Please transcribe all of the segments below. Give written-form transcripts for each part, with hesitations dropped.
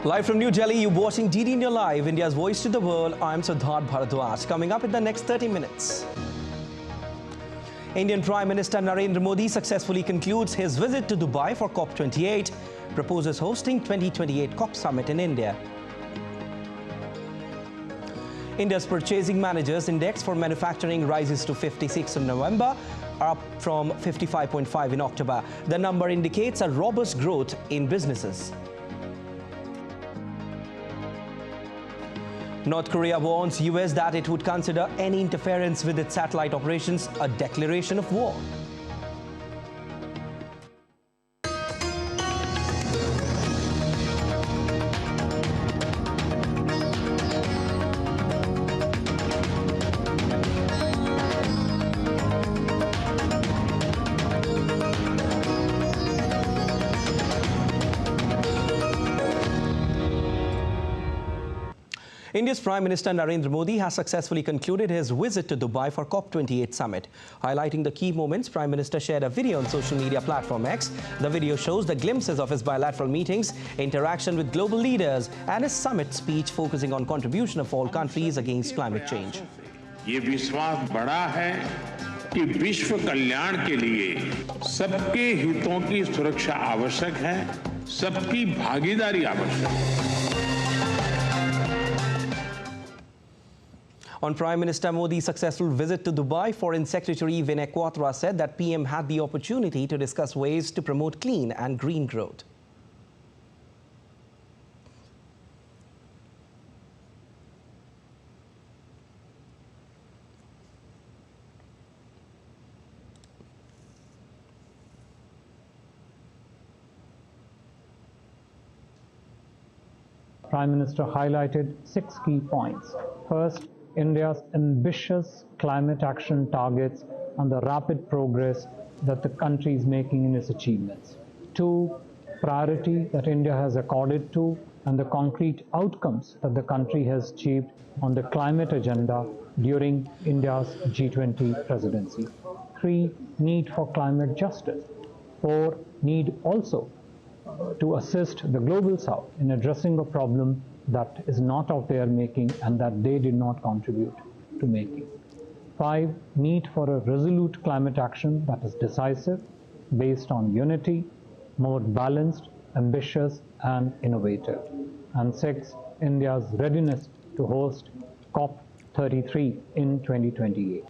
Live from New Delhi, you're watching DD India Live, India's voice to the world. I'm Prasar Bharati. Coming up in the next 30 minutes. Indian Prime Minister Narendra Modi successfully concludes his visit to Dubai for COP28, proposes hosting 2028 COP Summit in India. India's Purchasing Managers Index for manufacturing rises to 56 in November, up from 55.5 in October. The number indicates a robust growth in businesses. North Korea warns US that it would consider any interference with its satellite operations a declaration of war. India's Prime Minister Narendra Modi has successfully concluded his visit to Dubai for COP28 summit. Highlighting the key moments, Prime Minister shared a video on social media platform X. The video shows the glimpses of his bilateral meetings, interaction with global leaders, and his summit speech focusing on contribution of all countries against climate change. ये विश्वास बड़ा है कि विश्व कल्याण के लिए सबके हितों की सुरक्षा आवश्यक है, सबकी भागीदारी आवश्यक है. On Prime Minister Modi's successful visit to Dubai, Foreign Secretary Vinay Quatra said that PM had the opportunity to discuss ways to promote clean and green growth. Prime Minister highlighted 6 key points. First, India's ambitious climate action targets and the rapid progress that the country is making in its achievements. 2, priority that India has accorded to and the concrete outcomes that the country has achieved on the climate agenda during India's G20 presidency. 3, need for climate justice. 4, need also to assist the Global South in addressing a problem that is not of their making and that they did not contribute to making. 5, need for a resolute climate action that is decisive, based on unity, more balanced, ambitious, and innovative. And 6, India's readiness to host COP33 in 2028.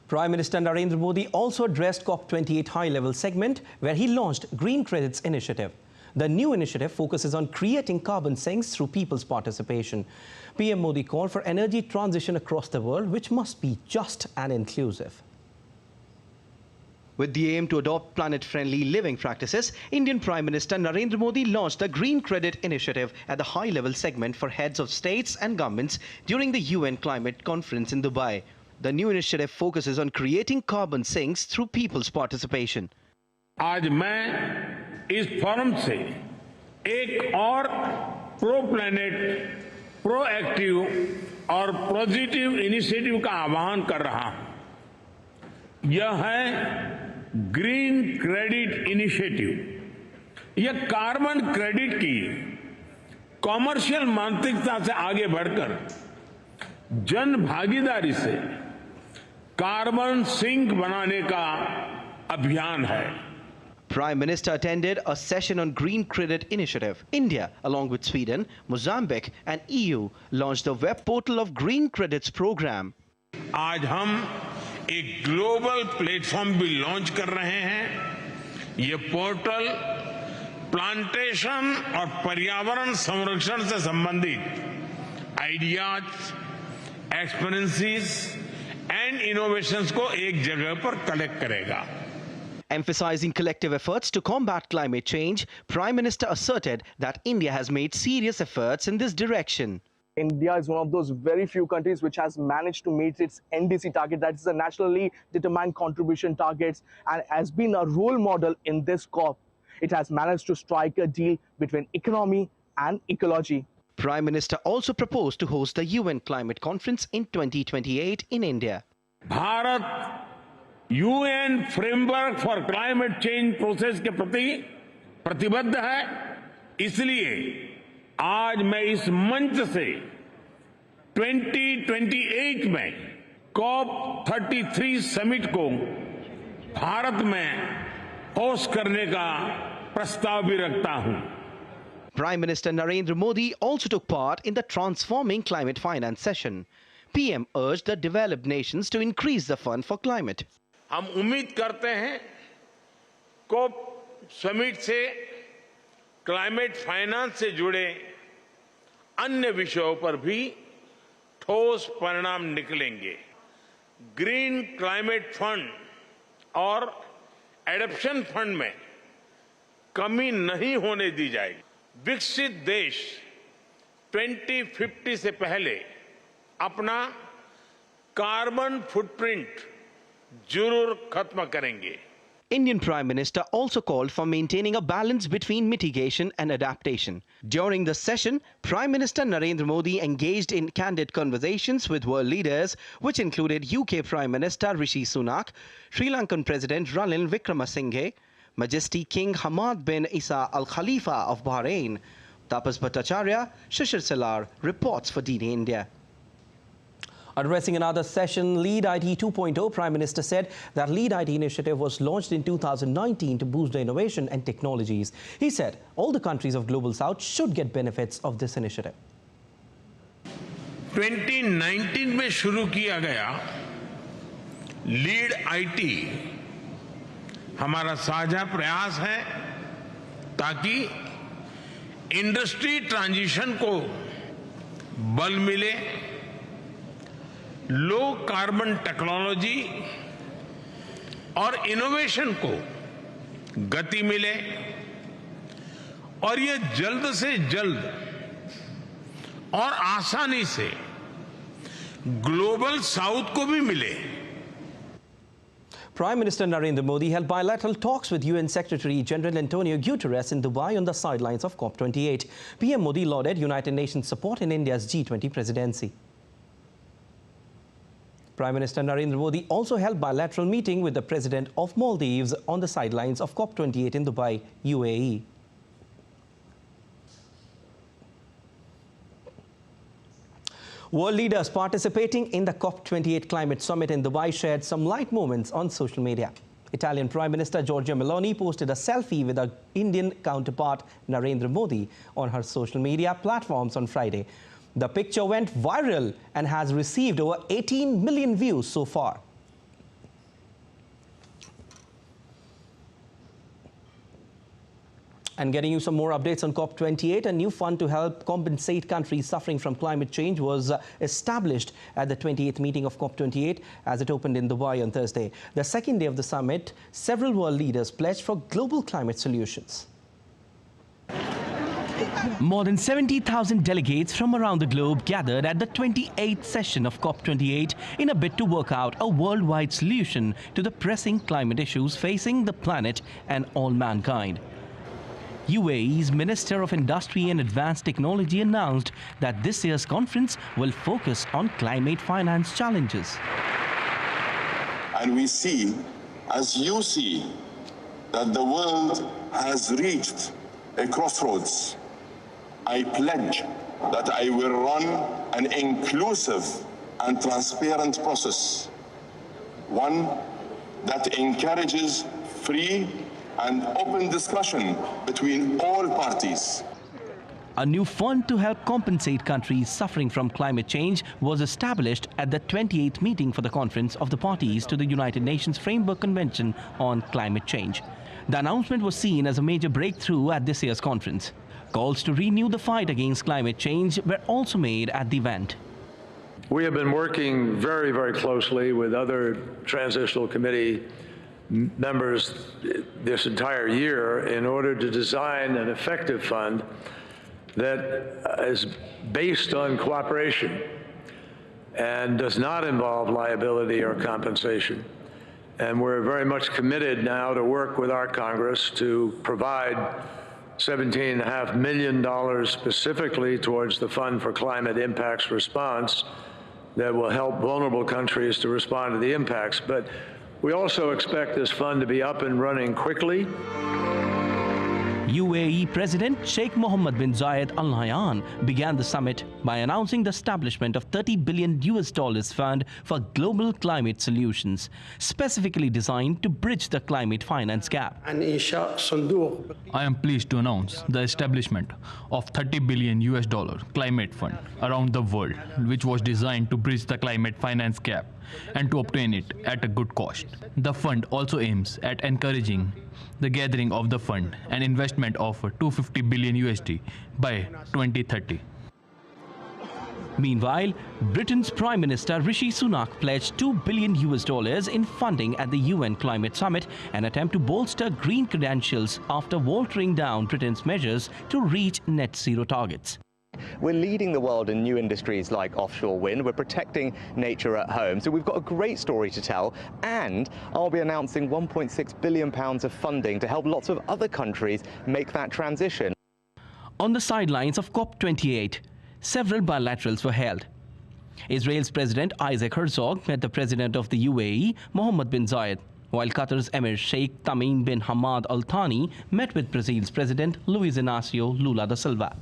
Prime Minister Narendra Modi also addressed COP28 high-level segment where he launched Green Credits Initiative. The new initiative focuses on creating carbon sinks through people's participation. PM Modi called for energy transition across the world, which must be just and inclusive. With the aim to adopt planet-friendly living practices, Indian Prime Minister Narendra Modi launched the Green Credit Initiative at the high-level segment for heads of states and governments during the UN Climate Conference in Dubai. The new initiative focuses on creating carbon sinks through people's participation. आज मैं इस forum से एक और pro planet, proactive और positive initiative का आह्वान कर रहा हूं. यह है ग्रीन क्रेडिट इनिशिएटिव. यह कार्बन क्रेडिट की कॉमर्शियल मानसिकता से आगे बढ़कर जन भागीदारी से कार्बन सिंक बनाने का अभियान है. Prime Minister attended a session on Green Credit Initiative. India, along with Sweden, Mozambique and EU, launched the web portal of Green Credits program. आज हम एक ग्लोबल प्लेटफॉर्म भी लॉन्च कर रहे हैं. ये पोर्टल प्लांटेशन और पर्यावरण संरक्षण से संबंधित आइडियाज, एक्सपीरियंसेस एंड इनोवेशंस को एक जगह पर कलेक्ट करेगा. Emphasizing collective efforts to combat climate change, Prime Minister asserted that India has made serious efforts in this direction. India is one of those very few countries which has managed to meet its NDC target, that is the nationally determined contribution targets, and has been a role model in this COP. It has managed to strike a deal between economy and ecology. Prime Minister also proposed to host the UN Climate Conference in 2028 in India. Bharat UN framework for climate change process के प्रति प्रतिबद्ध है. इसलिए आज मैं इस मंच से 2028 में COP33 समिट को भारत में होस्ट करने का प्रस्ताव भी रखता हूं। Prime Minister Narendra Modi also took part in the Transforming Climate Finance session. PM urged the developed nations to increase the fund for climate. हम उम्मीद करते हैं COP समिट से क्लाइमेट फाइनेंस से जुड़े अन्य विषयों पर भी ठोस परिणाम निकलेंगे। ग्रीन क्लाइमेट फंड और एडॉप्शन फंड में कमी नहीं होने दी जाएगी। विकसित देश 2050 से पहले अपना कार्बन फुटप्रिंट जरूर खत्म करेंगे। Indian Prime Minister also called for maintaining a balance between mitigation and adaptation. During the session, Prime Minister Narendra Modi engaged in candid conversations with world leaders, which included UK Prime Minister Rishi Sunak, Sri Lankan President Ranil Wickremesinghe, Majesty King Hamad bin Isa Al Khalifa of Bahrain. Tapas Bhattacharya, Shishir Salar reports for DD India. Addressing another session, Lead IT 2.0, Prime Minister said that Lead IT initiative was launched in 2019 to boost the innovation and technologies. He said all the countries of Global South should get benefits of this initiative. 2019 में शुरू किया गया lead IT हमारा साझा प्रयास है ताकि industry transition को बल मिले, लो कार्बन टेक्नोलॉजी और इनोवेशन को गति मिले और ये जल्द से जल्द और आसानी से ग्लोबल साउथ को भी मिले। Prime Minister Narendra Modi held bilateral talks with UN Secretary General Antonio Guterres in Dubai on the sidelines of COP28. PM Modi lauded United Nations support in India's G20 presidency. Prime Minister Narendra Modi also held bilateral meeting with the President of Maldives on the sidelines of COP28 in Dubai, UAE. World leaders participating in the COP28 climate summit in Dubai shared some light moments on social media. Italian Prime Minister Giorgia Meloni posted a selfie with her Indian counterpart Narendra Modi on her social media platforms on Friday. The picture went viral and has received over 18 million views so far. And getting you some more updates on COP28, a new fund to help compensate countries suffering from climate change was established at the 28th meeting of COP28 as it opened in Dubai on Thursday. The second day of the summit, several world leaders pledged for global climate solutions. More than 70,000 delegates from around the globe gathered at the 28th session of COP28 in a bid to work out a worldwide solution to the pressing climate issues facing the planet and all mankind. UAE's Minister of Industry and Advanced Technology announced that this year's conference will focus on climate finance challenges. And we see, as you see, that the world has reached a crossroads. I pledge that I will run an inclusive and transparent process, one that encourages free and open discussion between all parties. A new fund to help compensate countries suffering from climate change was established at the 28th meeting for the Conference of the Parties to the United Nations Framework Convention on Climate Change. The announcement was seen as a major breakthrough at this year's conference. Calls to renew the fight against climate change were also made at the event. We have been working very, very closely with other Transitional Committee members this entire year in order to design an effective fund that is based on cooperation and does not involve liability or compensation. And we're very much committed now to work with our Congress to provide $17.5 million specifically towards the Fund for Climate Impacts Response that will help vulnerable countries to respond to the impacts. But we also expect this fund to be up and running quickly. UAE President Sheikh Mohammed bin Zayed Al Nahyan began the summit by announcing the establishment of $30 billion fund for global climate solutions, specifically designed to bridge the climate finance gap. I am pleased to announce the establishment of $30 billion climate fund around the world, which was designed to bridge the climate finance gap and to obtain it at a good cost. The fund also aims at encouraging the gathering of the fund and investment of $250 billion by 2030. Meanwhile, Britain's Prime Minister Rishi Sunak pledged $2 billion in funding at the UN Climate Summit, an attempt to bolster green credentials after watering down Britain's measures to reach net zero targets. We're leading the world in new industries like offshore wind. We're protecting nature at home. So we've got a great story to tell. And I'll be announcing £1.6 billion of funding to help lots of other countries make that transition. On the sidelines of COP28, several bilaterals were held. Israel's President Isaac Herzog met the President of the UAE, Mohammed bin Zayed, while Qatar's Emir Sheikh Tamim bin Hamad Al Thani met with Brazil's President Luiz Inácio Lula da Silva.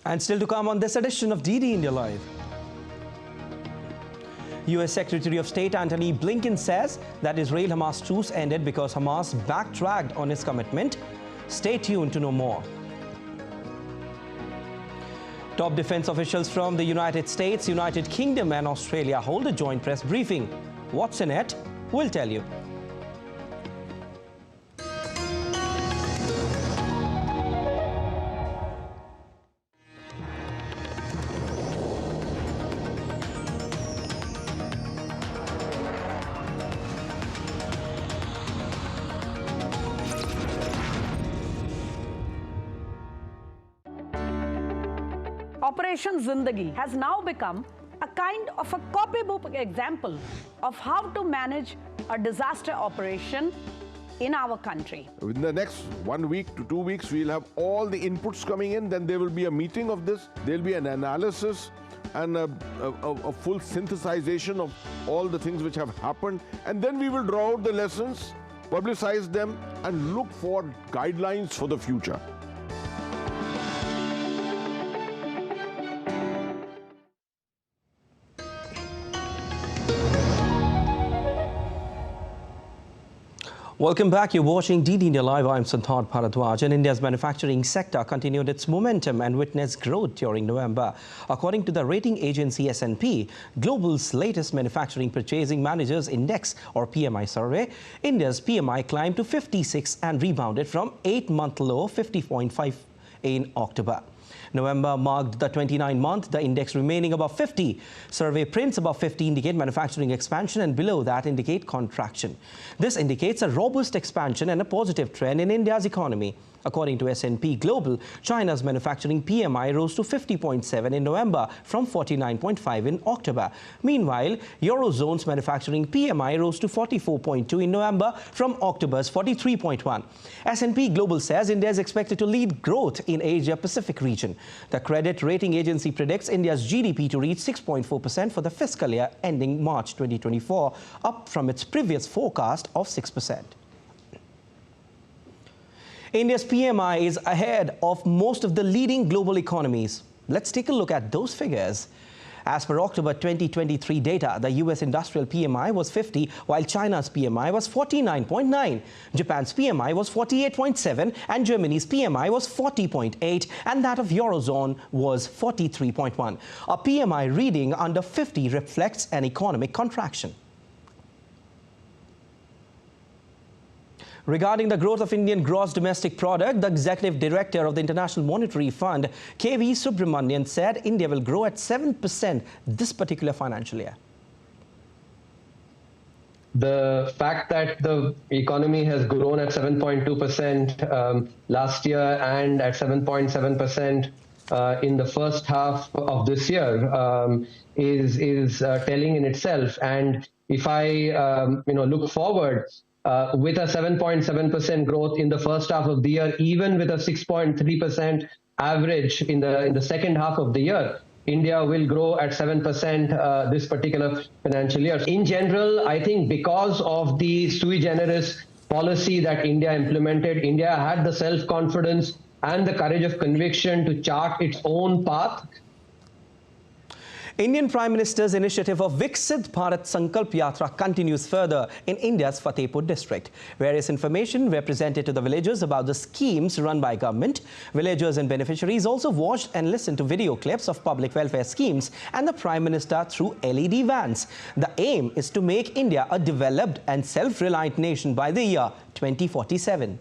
And still to come on this edition of DD India Live. US Secretary of State Antony Blinken says that Israel-Hamas truce ended because Hamas backtracked on its commitment. Stay tuned to know more. Top defense officials from the United States, United Kingdom and Australia hold a joint press briefing. What's in it? We'll tell you. Operation Zindagi has now become a kind of a copybook example of how to manage a disaster operation in our country. In the next 1 week to 2 weeks, we'll have all the inputs coming in. Then there will be a meeting of this. There'll be an analysis and a full synthesization of all the things which have happened. And then we will draw out the lessons, publicize them, and look for guidelines for the future. Welcome back. You're watching DD India Live. I'm Prasar Bharati. And India's manufacturing sector continued its momentum and witnessed growth during November. According to the rating agency S&P, Global's latest Manufacturing Purchasing Managers Index or PMI survey, India's PMI climbed to 56 and rebounded from 8-month low 50.5 in October. November marked the 29th month, the index remaining above 50. Survey prints above 50 indicate manufacturing expansion and below that indicate contraction. This indicates a robust expansion and a positive trend in India's economy. According to S&P Global, China's manufacturing PMI rose to 50.7 in November from 49.5 in October. Meanwhile, Eurozone's manufacturing PMI rose to 44.2 in November from October's 43.1. S&P Global says India is expected to lead growth in Asia-Pacific region. The credit rating agency predicts India's GDP to reach 6.4% for the fiscal year ending March 2024, up from its previous forecast of 6%. India's PMI is ahead of most of the leading global economies. Let's take a look at those figures. As per October 2023 data, the US industrial PMI was 50, while China's PMI was 49.9. Japan's PMI was 48.7, and Germany's PMI was 40.8, and that of Eurozone was 43.1. A PMI reading under 50 reflects an economic contraction. Regarding the growth of Indian gross domestic product, the executive director of the International Monetary Fund, K.V. Subramanian, said India will grow at 7% this particular financial year. The fact that the economy has grown at 7.2% last year and at 7.7% in the first half of this year is telling in itself. And if I look forward, with a 7.7% growth in the first half of the year, even with a 6.3% average in the second half of the year, India will grow at 7% this particular financial year. In general, I think because of the sui generis policy that India implemented. India had the self-confidence and the courage of conviction to chart its own path. Indian Prime Minister's initiative of Viksit Bharat Sankalp Yatra continues further in India's Fatehpur district. Various information were presented to the villagers about the schemes run by government. Villagers and beneficiaries also watched and listened to video clips of public welfare schemes and the Prime Minister through LED vans. The aim is to make India a developed and self-reliant nation by the year 2047.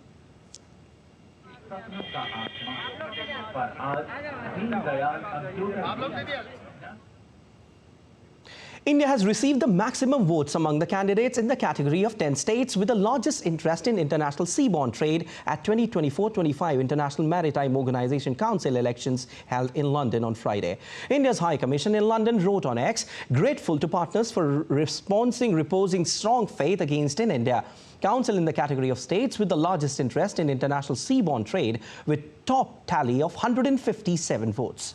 India has received the maximum votes among the candidates in the category of 10 states with the largest interest in international seaborne trade at 2024-25 International Maritime Organization Council elections held in London on Friday. India's High Commission in London wrote on X, grateful to partners for reposing strong faith against in India. Council in the category of states with the largest interest in international seaborne trade with top tally of 157 votes.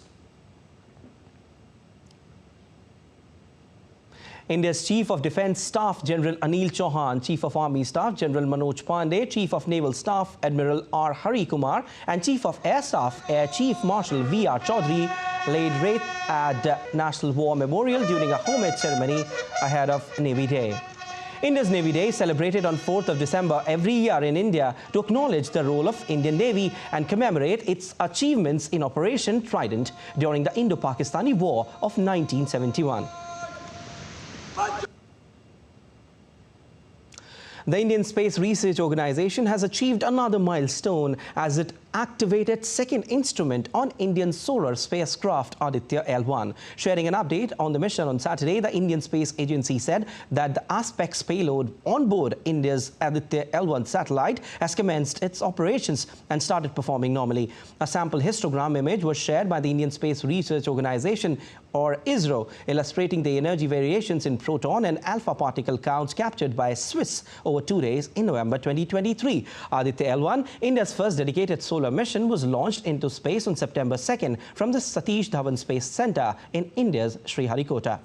India's Chief of Defence Staff General Anil Chauhan, Chief of Army Staff General Manoj Pandey, Chief of Naval Staff Admiral R. Hari Kumar and Chief of Air Staff Air Chief Marshal V.R. Chaudhary laid wreath at National War Memorial during a homage ceremony ahead of Navy Day. India's Navy Day is celebrated on 4th of December every year in India to acknowledge the role of Indian Navy and commemorate its achievements in Operation Trident during the Indo-Pakistani War of 1971. The Indian Space Research Organization has achieved another milestone as it activated second instrument on Indian solar spacecraft Aditya L1. Sharing an update on the mission on Saturday, the Indian Space Agency said that the Apex payload on board India's Aditya L1 satellite has commenced its operations and started performing normally. A sample histogram image was shared by the Indian Space Research Organization or ISRO, illustrating the energy variations in proton and alpha particle counts captured by SWIS over 2 days in November 2023. Aditya L1, India's first dedicated solar mission, was launched into space on September 2nd from the Satish Dhawan Space Center in India's Sriharikota.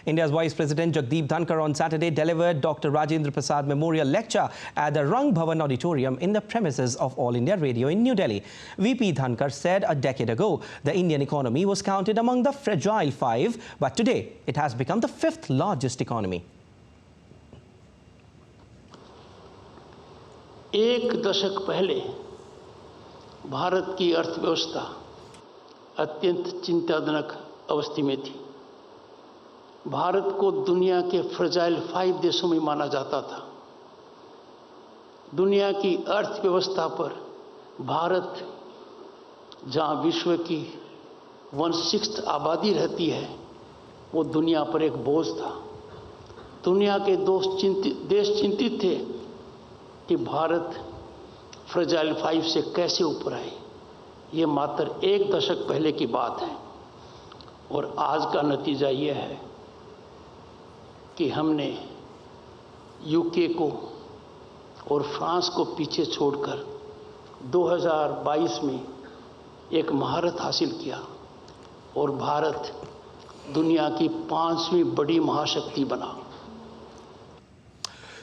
India's Vice President Jagdeep Dhankar on Saturday delivered Dr. Rajendra Prasad Memorial Lecture at the Rang Bhavan Auditorium in the premises of All India Radio in New Delhi. VP Dhankar said a decade ago, the Indian economy was counted among the fragile 5, but today it has become the 5th largest economy. एक दशक पहले भारत की अर्थव्यवस्था अत्यंत चिंताजनक अवस्था में थी। भारत को दुनिया के फ्रेजाइल 5 देशों में माना जाता था। दुनिया की अर्थव्यवस्था पर भारत, जहां विश्व की 1/6 आबादी रहती है, वो दुनिया पर एक बोझ था। दुनिया के देश चिंतित थे कि भारत फ्रेजाइल 5 से कैसे ऊपर आए। ये मात्र एक दशक पहले की बात है और आज का नतीजा ये है कि हमने यूके को और फ्रांस को पीछे छोड़कर 2022 में एक महारत हासिल किया और भारत दुनिया की 5वीं बड़ी महाशक्ति बना।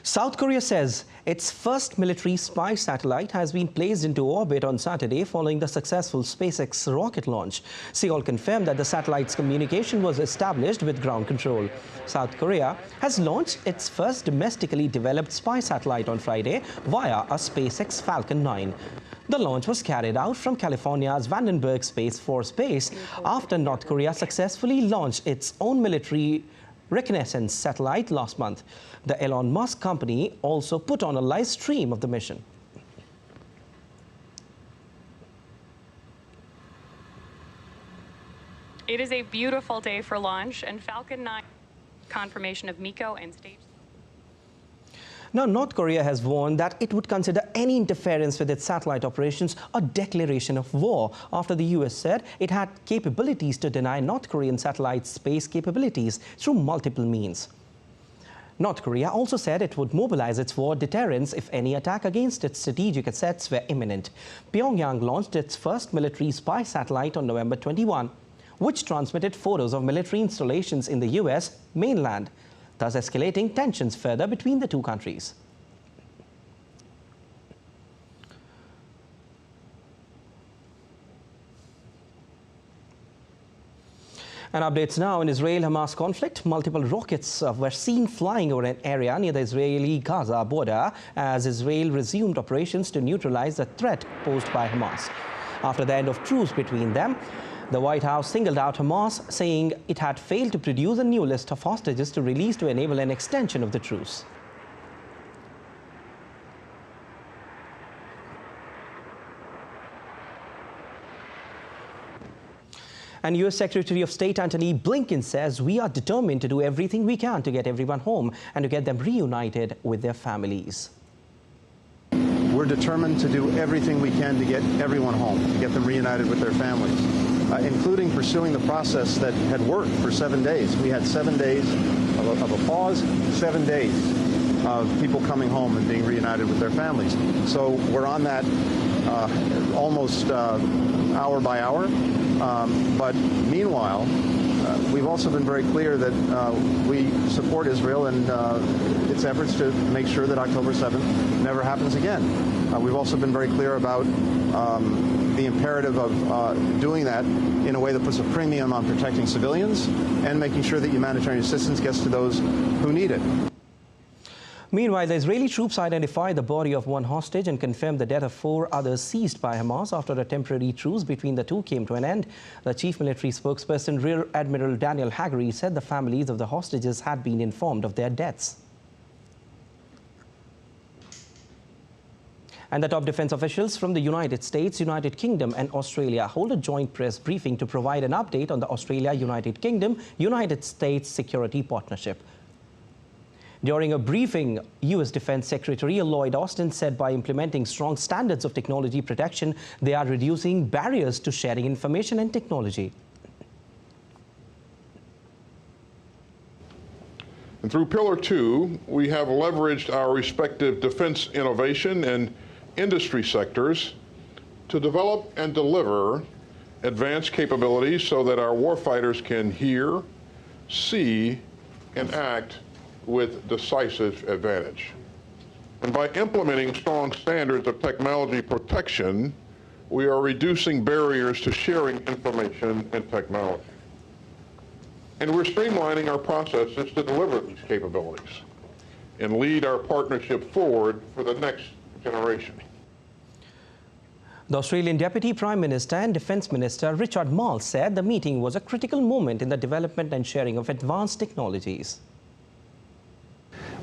South Korea says its first military spy satellite has been placed into orbit on Saturday following the successful SpaceX rocket launch. Seoul confirmed that the satellite's communication was established with ground control. South Korea has launched its first domestically developed spy satellite on Friday via a SpaceX Falcon 9. The launch was carried out from California's Vandenberg Space Force Base after North Korea successfully launched its own military reconnaissance satellite last month. The Elon Musk company also put on a live stream of the mission. It is a beautiful day for launch, and Falcon 9 confirmation of MECO and stage. Now, North Korea has warned that it would consider any interference with its satellite operations a declaration of war after the US said it had capabilities to deny North Korean satellite space capabilities through multiple means. North Korea also said it would mobilize its war deterrence if any attack against its strategic assets were imminent. Pyongyang launched its first military spy satellite on November 21. which transmitted photos of military installations in the US mainland, thus escalating tensions further between the two countries. And updates now in Israel-Hamas conflict. Multiple rockets were seen flying over an area near the Israeli-Gaza border as Israel resumed operations to neutralize the threat posed by Hamas. After the end of truce between them, the White House singled out Hamas, saying it had failed to produce a new list of hostages to release to enable an extension of the truce. And U.S. Secretary of State Antony Blinken says we are determined to do everything we can to get everyone home and to get them reunited with their families. We're determined to do everything we can to get everyone home, to get them reunited with their families, including pursuing the process that had worked for 7 days. We had 7 days of a pause, 7 days of people coming home and being reunited with their families. So we're on that almost hour by hour. But meanwhile, we've also been very clear that we support Israel and its efforts to make sure that October 7th never happens again. We've also been very clear about the imperative of doing that in a way that puts a premium on protecting civilians and making sure that humanitarian assistance gets to those who need it. Meanwhile, the Israeli troops identified the body of one hostage and confirmed the death of 4 others seized by Hamas after a temporary truce between the two came to an end. The chief military spokesperson, Rear Admiral Daniel Haggerty, said the families of the hostages had been informed of their deaths. And the top defense officials from the United States, United Kingdom and Australia hold a joint press briefing to provide an update on the Australia-United Kingdom-United States security partnership. During a briefing, U.S. Defense Secretary Lloyd Austin said by implementing strong standards of technology protection, they are reducing barriers to sharing information and technology. And through Pillar 2, we have leveraged our respective defense innovation and industry sectors to develop and deliver advanced capabilities so that our warfighters can hear, see, and act with decisive advantage. And by implementing strong standards of technology protection, we are reducing barriers to sharing information and technology. And we're streamlining our processes to deliver these capabilities and lead our partnership forward for the next generation. The Australian Deputy Prime Minister and Defence Minister Richard Marles said the meeting was a critical moment in the development and sharing of advanced technologies.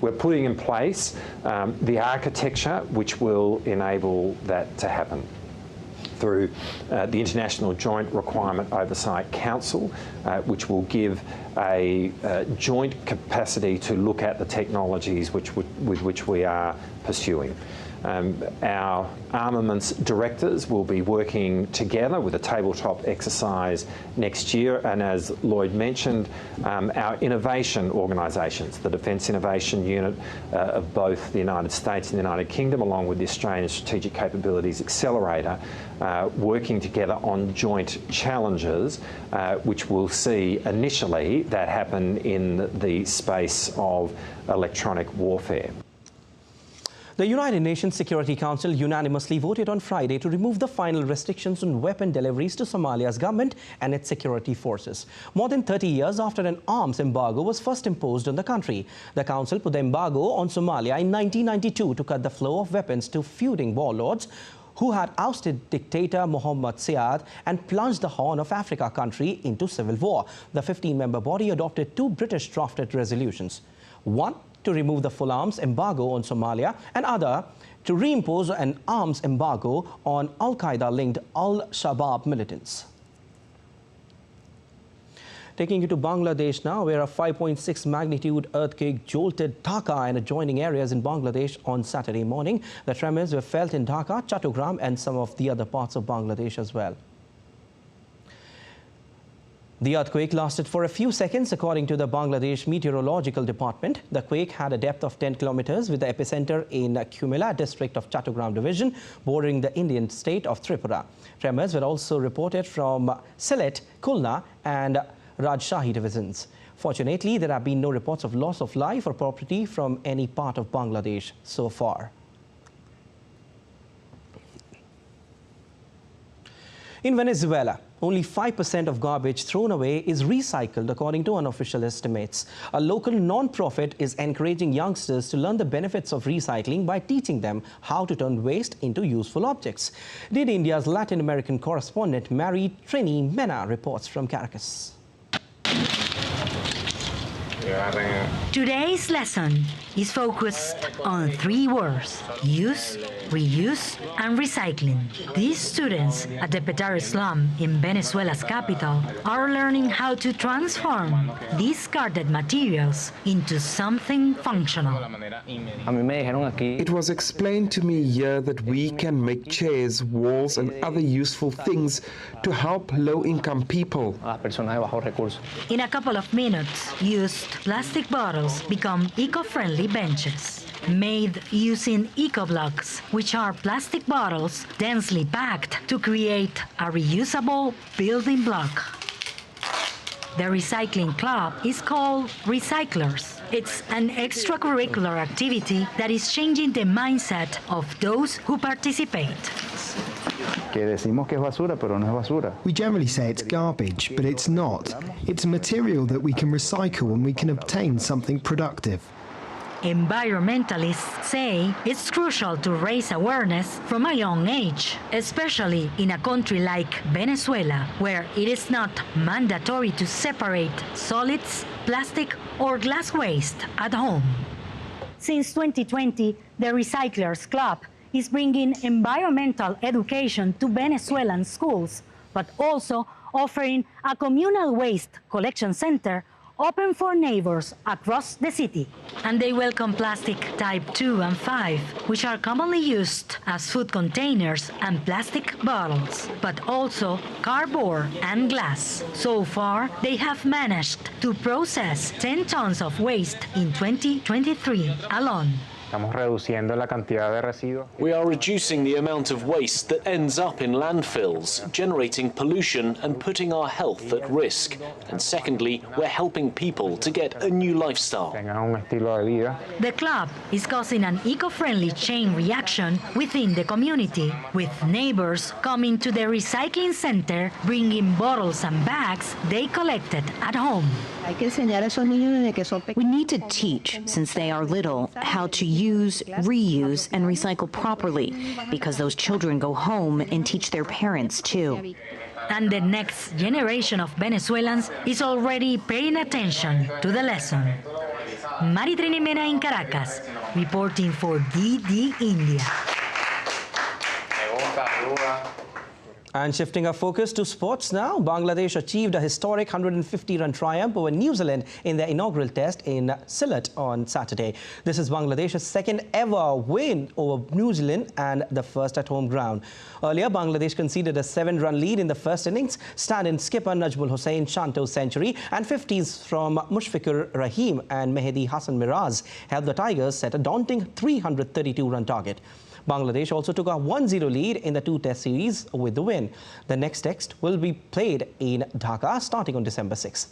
We're putting in place the architecture which will enable that to happen through the International Joint Requirement Oversight Council, which will give a joint capacity to look at the technologies with which we are pursuing. Our armaments directors will be working together with a tabletop exercise next year, and as Lloyd mentioned, our innovation organisations, the Defence Innovation Unit of both the United States and the United Kingdom, along with the Australian Strategic Capabilities Accelerator, working together on joint challenges, which we'll see initially that happen in the space of electronic warfare. The United Nations Security Council unanimously voted on Friday to remove the final restrictions on weapon deliveries to Somalia's government and its security forces. More than 30 years after an arms embargo was first imposed on the country, the Council put the embargo on Somalia in 1992 to cut the flow of weapons to feuding warlords who had ousted dictator Mohammed Siad and plunged the Horn of Africa country into civil war. The 15-member body adopted 2 British-drafted resolutions. One to remove the full arms embargo on Somalia, and other to reimpose an arms embargo on Al-Qaeda-linked Al-Shabaab militants. Taking you to Bangladesh now, where a 5.6 magnitude earthquake jolted Dhaka and adjoining areas in Bangladesh on Saturday morning. The tremors were felt in Dhaka, Chattogram and some of the other parts of Bangladesh as well. The earthquake lasted for a few seconds, according to the Bangladesh Meteorological Department. The quake had a depth of 10 kilometers with the epicenter in Kumela district of Chattogram division, bordering the Indian state of Tripura. Tremors were also reported from Sylhet, Khulna and Rajshahi divisions. Fortunately, there have been no reports of loss of life or property from any part of Bangladesh so far. In Venezuela, only 5% of garbage thrown away is recycled, according to unofficial estimates. A local non-profit is encouraging youngsters to learn the benefits of recycling by teaching them how to turn waste into useful objects. DD India's Latin American correspondent Mary Trini Mena reports from Caracas. Today's lesson is focused on 3 words: use, reuse, and recycling. These students at the Petare slum in Venezuela's capital are learning how to transform discarded materials into something functional. It was explained to me here that we can make chairs, walls, and other useful things to help low-income people. In a couple of minutes, used plastic bottles become eco-friendly benches, made using eco-blocks, which are plastic bottles densely packed to create a reusable building block. The recycling club is called Recyclers. It's an extracurricular activity that is changing the mindset of those who participate. We generally say it's garbage, but it's not. It's a material that we can recycle and we can obtain something productive. Environmentalists say it's crucial to raise awareness from a young age, especially in a country like Venezuela, where it is not mandatory to separate solids, plastic, or glass waste at home. Since 2020, the Recyclers Club is bringing environmental education to Venezuelan schools, but also offering a communal waste collection center open for neighbors across the city. And they welcome plastic type 2 and 5, which are commonly used as food containers and plastic bottles, but also cardboard and glass. So far, they have managed to process 10 tons of waste in 2023 alone. We are reducing the amount of waste that ends up in landfills, generating pollution and putting our health at risk. And secondly, we're helping people to get a new lifestyle. The club is causing an eco-friendly chain reaction within the community, with neighbors coming to the recycling center, bringing bottles and bags they collected at home. We need to teach, since they are little, how to use, reuse, and recycle properly, because those children go home and teach their parents too. And the next generation of Venezuelans is already paying attention to the lesson. Mary Trini Mena in Caracas, reporting for DD India. And shifting our focus to sports now, Bangladesh achieved a historic 150-run triumph over New Zealand in their inaugural test in Sylhet on Saturday. This is Bangladesh's second ever win over New Zealand and the first at home ground. Earlier, Bangladesh conceded a 7-run lead in the first innings. Stand-in skipper Najmul Hossain Shanto's century and 50s from Mushfiqur Rahim and Mehdi Hassan Miraz helped the Tigers set a daunting 332-run target. Bangladesh also took a 1-0 lead in the 2-test series with the win. The next test will be played in Dhaka starting on December 6th.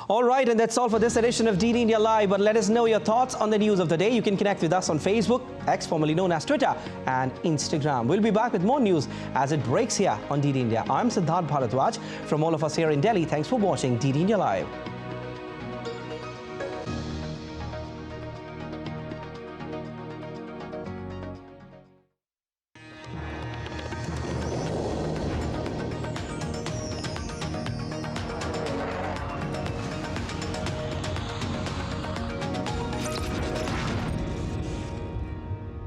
All right, and that's all for this edition of DD India Live. But let us know your thoughts on the news of the day. You can connect with us on Facebook, X formerly known as Twitter, and Instagram. We'll be back with more news as it breaks here on DD India. I'm Prasar Bharati. From all of us here in Delhi, thanks for watching DD India Live.